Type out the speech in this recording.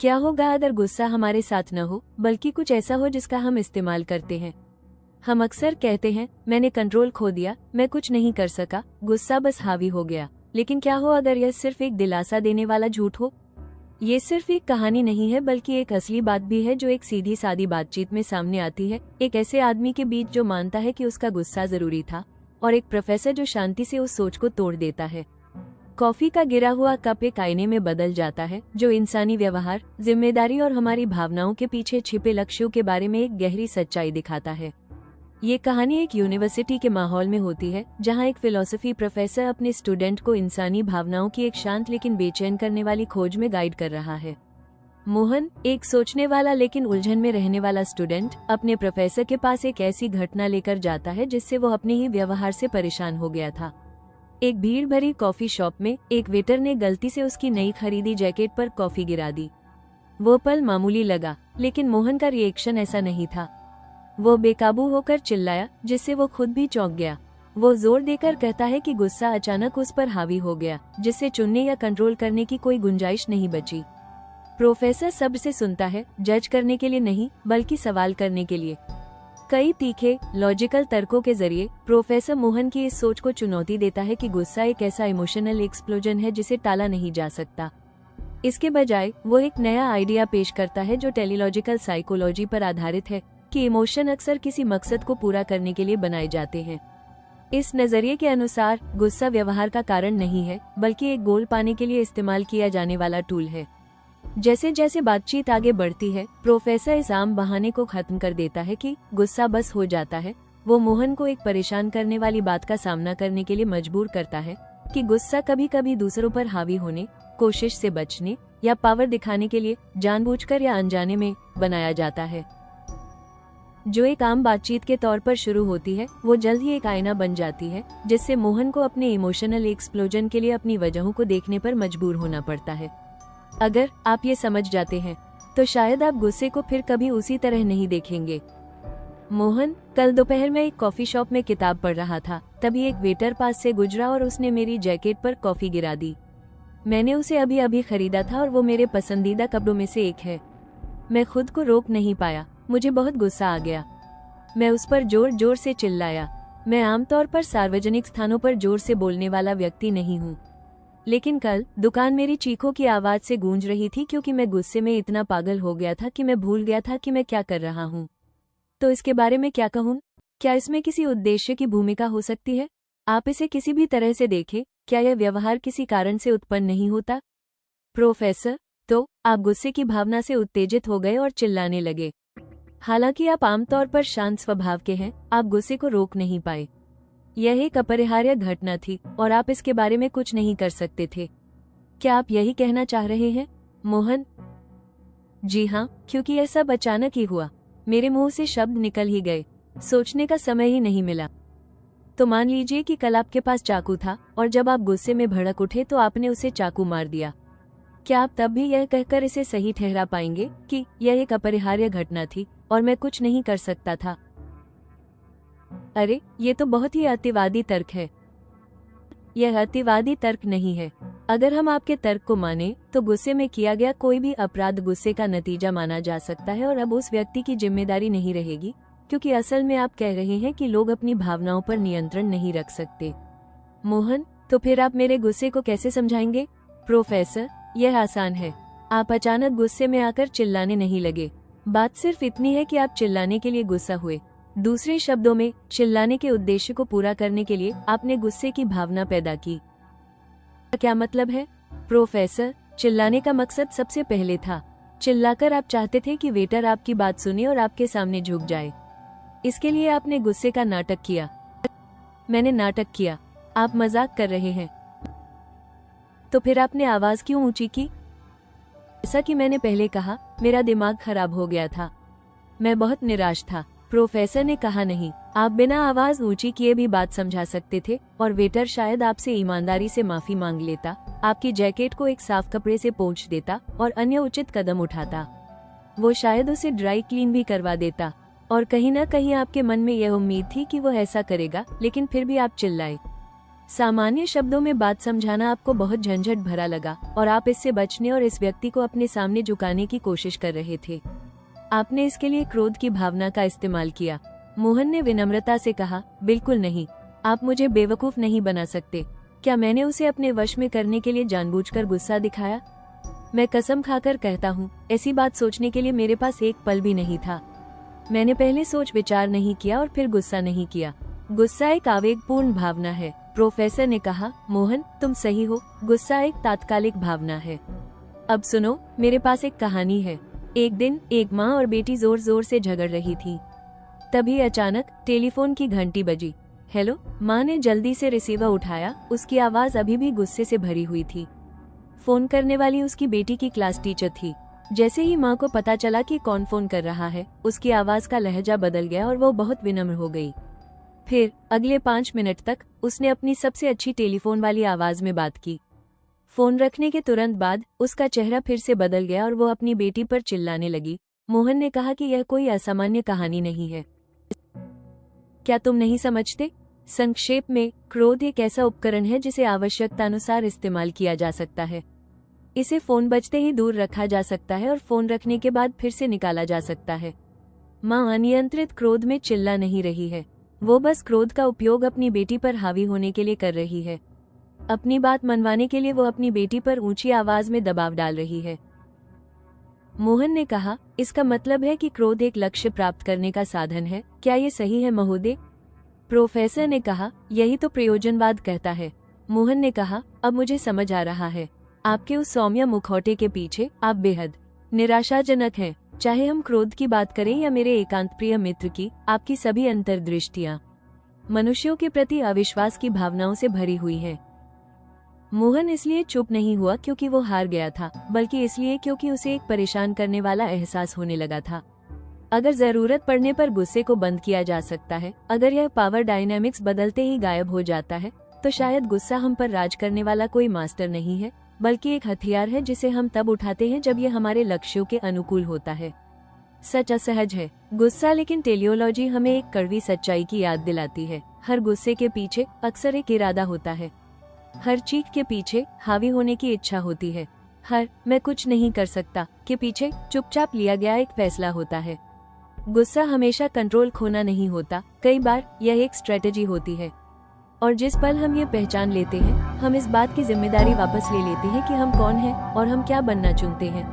क्या होगा अगर गुस्सा हमारे साथ न हो, बल्कि कुछ ऐसा हो जिसका हम इस्तेमाल करते हैं। हम अक्सर कहते हैं, मैंने कंट्रोल खो दिया, मैं कुछ नहीं कर सका, गुस्सा बस हावी हो गया। लेकिन क्या हो अगर यह सिर्फ एक दिलासा देने वाला झूठ हो? ये सिर्फ एक कहानी नहीं है, बल्कि एक असली बात भी है जो एक सीधी सादी बातचीत में सामने आती है। एक ऐसे आदमी के बीच जो मानता है कि उसका गुस्सा जरूरी था, और एक प्रोफेसर जो शांति से उस सोच को तोड़ देता है। कॉफी का गिरा हुआ कप एक आईने में बदल जाता है, जो इंसानी व्यवहार, जिम्मेदारी और हमारी भावनाओं के पीछे छिपे लक्ष्यों के बारे में एक गहरी सच्चाई दिखाता है। ये कहानी एक यूनिवर्सिटी के माहौल में होती है, जहां एक फिलॉसफी प्रोफेसर अपने स्टूडेंट को इंसानी भावनाओं की एक शांत लेकिन बेचैन करने वाली खोज में गाइड कर रहा है। मोहन, एक सोचने वाला लेकिन उलझन में रहने वाला स्टूडेंट, अपने प्रोफेसर के पास एक ऐसी घटना लेकर जाता है जिससे वो अपने ही व्यवहार से परेशान हो गया था। एक भीड़ भरी कॉफी शॉप में एक वेटर ने गलती से उसकी नई खरीदी जैकेट पर कॉफी गिरा दी। वो पल मामूली लगा, लेकिन मोहन का रिएक्शन ऐसा नहीं था। वो बेकाबू होकर चिल्लाया, जिससे वो खुद भी चौंक गया। वो जोर देकर कहता है कि गुस्सा अचानक उस पर हावी हो गया, जिससे चुनने या कंट्रोल करने की कोई गुंजाइश नहीं बची। प्रोफेसर सब्र से सुनता है, जज करने के लिए नहीं, बल्कि सवाल करने के लिए। कई तीखे, लॉजिकल तर्कों के जरिए प्रोफेसर मोहन की इस सोच को चुनौती देता है कि गुस्सा एक ऐसा इमोशनल एक्सप्लोजन है जिसे टाला नहीं जा सकता। इसके बजाय वो एक नया आइडिया पेश करता है जो टेलीलॉजिकल साइकोलॉजी पर आधारित है, कि इमोशन अक्सर किसी मकसद को पूरा करने के लिए बनाए जाते हैं। इस नजरिए के अनुसार गुस्सा व्यवहार का कारण नहीं है, बल्कि एक गोल पाने के लिए इस्तेमाल किया जाने वाला टूल है। जैसे जैसे बातचीत आगे बढ़ती है, प्रोफेसर इस आम बहाने को खत्म कर देता है कि गुस्सा बस हो जाता है। वो मोहन को एक परेशान करने वाली बात का सामना करने के लिए मजबूर करता है कि गुस्सा कभी कभी दूसरों पर हावी होने, कोशिश से बचने या पावर दिखाने के लिए जानबूझकर या अनजाने में बनाया जाता है। जो एक आम बातचीत के तौर पर शुरू होती है, वो जल्द ही एक आईना बन जाती है, जिससे मोहन को अपने इमोशनल एक्सप्लोजन के लिए अपनी वजहों को देखने पर मजबूर होना पड़ता है। अगर आप ये समझ जाते हैं, तो शायद आप गुस्से को फिर कभी उसी तरह नहीं देखेंगे। मोहन, कल दोपहर में एक कॉफी शॉप में किताब पढ़ रहा था, तभी एक वेटर पास से गुजरा और उसने मेरी जैकेट पर कॉफी गिरा दी। मैंने उसे अभी अभी खरीदा था और वो मेरे पसंदीदा कपड़ों में से एक है। मैं खुद को रोक नहीं पाया, मुझे बहुत गुस्सा आ गया। मैं उस पर जोर जोर से चिल्लाया। मैं आमतौर पर सार्वजनिक स्थानों पर जोर से बोलने वाला व्यक्ति नहीं हूँ, लेकिन कल दुकान मेरी चीखों की आवाज से गूंज रही थी, क्योंकि मैं गुस्से में इतना पागल हो गया था कि मैं भूल गया था कि मैं क्या कर रहा हूँ। तो इसके बारे में क्या कहूँ? क्या इसमें किसी उद्देश्य की भूमिका हो सकती है? आप इसे किसी भी तरह से देखें, क्या यह व्यवहार किसी कारण से उत्पन्न नहीं होता? प्रोफेसर, तो आप गुस्से की भावना से उत्तेजित हो गए और चिल्लाने लगे। हालांकि आप आमतौर पर शांत स्वभाव के हैं, आप गुस्से को रोक नहीं पाए। यह एक अपरिहार्य घटना थी और आप इसके बारे में कुछ नहीं कर सकते थे। क्या आप यही कहना चाह रहे हैं? मोहन, जी हाँ, क्योंकि यह सब अचानक ही हुआ। मेरे मुंह से शब्द निकल ही गए, सोचने का समय ही नहीं मिला। तो मान लीजिए कि कल आपके पास चाकू था और जब आप गुस्से में भड़क उठे तो आपने उसे चाकू मार दिया। क्या आप तब भी यह कहकर इसे सही ठहरा पाएंगे कि यह एक अपरिहार्य घटना थी और मैं कुछ नहीं कर सकता था? अरे, ये तो बहुत ही अतिवादी तर्क है। यह अतिवादी तर्क नहीं है। अगर हम आपके तर्क को माने, तो गुस्से में किया गया कोई भी अपराध गुस्से का नतीजा माना जा सकता है और अब उस व्यक्ति की जिम्मेदारी नहीं रहेगी, क्योंकि असल में आप कह रहे हैं कि लोग अपनी भावनाओं पर नियंत्रण नहीं रख सकते। मोहन, तो फिर आप मेरे गुस्से को कैसे समझाएंगे? प्रोफेसर, यह आसान है। आप अचानक गुस्से में आकर चिल्लाने नहीं लगे। बात सिर्फ इतनी है कि आप चिल्लाने के लिए गुस्सा हुए। दूसरे शब्दों में, चिल्लाने के उद्देश्य को पूरा करने के लिए आपने गुस्से की भावना पैदा की। क्या मतलब है? प्रोफेसर, चिल्लाने का मकसद सबसे पहले था। चिल्लाकर आप चाहते थे कि वेटर आपकी बात सुने और आपके सामने झुक जाए। इसके लिए आपने गुस्से का नाटक किया। मैंने नाटक किया? आप मजाक कर रहे हैं। तो फिर आपने आवाज क्यों ऊंची की? जैसा कि मैंने पहले कहा, मेरा दिमाग खराब हो गया था। मैं बहुत निराश था। प्रोफेसर ने कहा, नहीं, आप बिना आवाज ऊंची किए भी बात समझा सकते थे और वेटर शायद आपसे ईमानदारी से माफी मांग लेता, आपकी जैकेट को एक साफ कपड़े से पोंछ देता और अन्य उचित कदम उठाता। वो शायद उसे ड्राई क्लीन भी करवा देता। और कहीं ना कहीं आपके मन में यह उम्मीद थी कि वो ऐसा करेगा, लेकिन फिर भी आप चिल्लाए। सामान्य शब्दों में बात समझाना आपको बहुत झंझट भरा लगा और आप इससे बचने और इस व्यक्ति को अपने सामने झुकाने की कोशिश कर रहे थे। आपने इसके लिए क्रोध की भावना का इस्तेमाल किया। मोहन ने विनम्रता से कहा, बिल्कुल नहीं, आप मुझे बेवकूफ नहीं बना सकते। क्या मैंने उसे अपने वश में करने के लिए जानबूझकर गुस्सा दिखाया? मैं कसम खाकर कहता हूँ, ऐसी बात सोचने के लिए मेरे पास एक पल भी नहीं था। मैंने पहले सोच विचार नहीं किया और फिर गुस्सा नहीं किया। गुस्सा एक आवेगपूर्ण भावना है, प्रोफेसर ने कहा। मोहन, तुम सही हो, गुस्सा एक तात्कालिक भावना है। अब सुनो, मेरे पास एक कहानी है। एक दिन एक माँ और बेटी जोर जोर से झगड़ रही थी। तभी अचानक टेलीफोन की घंटी बजी। हेलो, माँ ने जल्दी से रिसीवर उठाया। उसकी आवाज अभी भी गुस्से से भरी हुई थी। फोन करने वाली उसकी बेटी की क्लास टीचर थी। जैसे ही माँ को पता चला कि कौन फोन कर रहा है, उसकी आवाज का लहजा बदल गया और वो बहुत विनम्र हो गई। फिर अगले 5 मिनट तक उसने अपनी सबसे अच्छी टेलीफोन वाली आवाज में बात की। फोन रखने के तुरंत बाद उसका चेहरा फिर से बदल गया और वो अपनी बेटी पर चिल्लाने लगी। मोहन ने कहा कि यह कोई असामान्य कहानी नहीं है। क्या तुम नहीं समझते? संक्षेप में, क्रोध एक ऐसा उपकरण है जिसे आवश्यकतानुसार इस्तेमाल किया जा सकता है। इसे फोन बजते ही दूर रखा जा सकता है और फोन रखने के बाद फिर से निकाला जा सकता है। माँ अनियंत्रित क्रोध में चिल्ला नहीं रही है, वो बस क्रोध का उपयोग अपनी बेटी पर हावी होने के लिए कर रही है। अपनी बात मनवाने के लिए वो अपनी बेटी पर ऊंची आवाज में दबाव डाल रही है। मोहन ने कहा, इसका मतलब है कि क्रोध एक लक्ष्य प्राप्त करने का साधन है। क्या ये सही है महोदय? प्रोफेसर ने कहा, यही तो प्रयोजनवाद कहता है। मोहन ने कहा, अब मुझे समझ आ रहा है। आपके उस सौम्य मुखौटे के पीछे आप बेहद निराशाजनक हैं। चाहे हम क्रोध की बात करें या मेरे एकांत प्रिय मित्र की, आपकी सभी अंतर्दृष्टियां मनुष्यों के प्रति अविश्वास की भावनाओं से भरी हुई हैं। मोहन इसलिए चुप नहीं हुआ क्योंकि वो हार गया था, बल्कि इसलिए क्योंकि उसे एक परेशान करने वाला एहसास होने लगा था। अगर जरूरत पड़ने पर गुस्से को बंद किया जा सकता है, अगर यह पावर डायनामिक्स बदलते ही गायब हो जाता है, तो शायद गुस्सा हम पर राज करने वाला कोई मास्टर नहीं है, बल्कि एक हथियार है जिसे हम तब उठाते हैं जब यह हमारे लक्ष्यों के अनुकूल होता है। सच असहज है गुस्सा, लेकिन टेलियोलॉजी हमें एक कड़वी सच्चाई की याद दिलाती है। हर गुस्से के पीछे अक्सर एक इरादा होता है। हर चीख के पीछे हावी होने की इच्छा होती है। हर मैं कुछ नहीं कर सकता के पीछे चुपचाप लिया गया एक फैसला होता है। गुस्सा हमेशा कंट्रोल खोना नहीं होता, कई बार यह एक स्ट्रेटेजी होती है। और जिस पल हम ये पहचान लेते हैं, हम इस बात की जिम्मेदारी वापस ले लेते हैं कि हम कौन हैं और हम क्या बनना चुनते हैं।